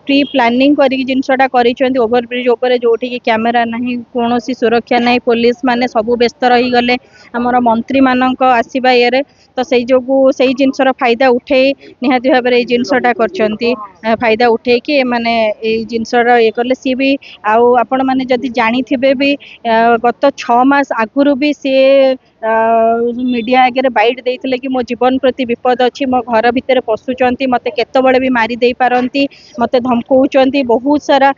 Pre planning करी जिनसटा करिसेंती overbridge ऊपर जोठी कि कैमेरा नहीं कौन सुरक्षा नहीं पुलिस माने सब व्यस्त रही गले आमर मंत्री मानक आसवा ये तो से जो से जिनसर फायदा उठे निहाती भाव में जिनसटा कर फायदा उठे कि माने जिनसर ये कले सी भी आपण मैंने जदि जानी भी गत 6 मास आगुरी भी सी मीडिया आगे बैट देते कि मो जीवन प्रति विपद अच्छी मो घर भितर पशुंट मत केतबे भी मारिदे पारती मत धमकाउंट बहुत सारा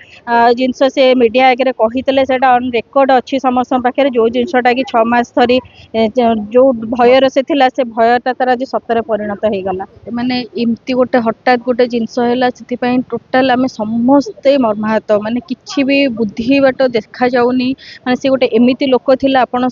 जिनस से मीडिया आगे कही से ऑन रेकर्ड अच्छी समस्त पाखे जो जिनसटा कि 6 मास धरी जो भयर से थिला से भयटा तार आज सतर परिणत हो गला माने एमती गोटे हठात गोटे जिनस है टोटाल आम समस्ते मर्माहत माने किछि भी बुद्धि बाट देखा जाउनी माने से गोटे एमिति लोक थिला आपण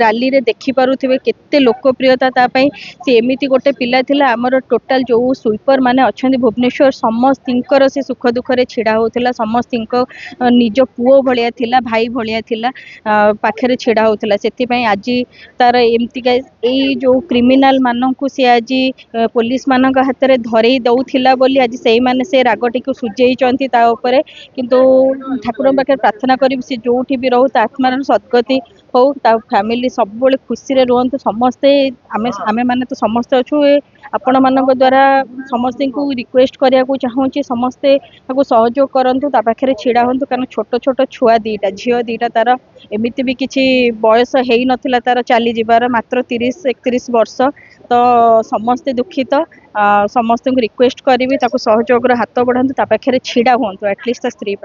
रैली रे देखि पारुथिबे केते लोकप्रियता तापाई से एमिति गोटे पिला थिला हमर टोटाल जो स्वीपर माने अछंदी भुवनेश्वर समस्तिंकर से सुख दुख रे छिड़ा होथिला समस्तिंक निज पुओ भलिया थिला भाई भलिया थिला पाखरे छिड़ा होथिला सेति पई आज तार एमती जो क्रिमिनाल मानक सी आज पुलिस मान हाथ में धरई दौला बोली आज से मैंने से रागटी को सुझेई किंतु ठाकुर पाखे प्रार्थना करी से जो भी रो आत्मार सद्गति हो फैमिली सब खुशी रे रुहतु समस्ते आमे माने तो समस्ते अच्छु आपण मान द्वारा समस्त को रिक्वेस्ट करने को चाहूँगी समस्ते सहयोग करूँ पाखे छिड़ा हूँ कारण छोट छोट छुआ दीटा झील दीटा तार एमती भी किसी बयस हो नाला तार चली जीवार मात्र 30-31 वर्ष तो समस्ते दुखित समस्त को रिक्वेस्ट करी सहयोग हाथ बढ़ातु पाखे छिड़ा हूँ एटलिस्ट स्त्री।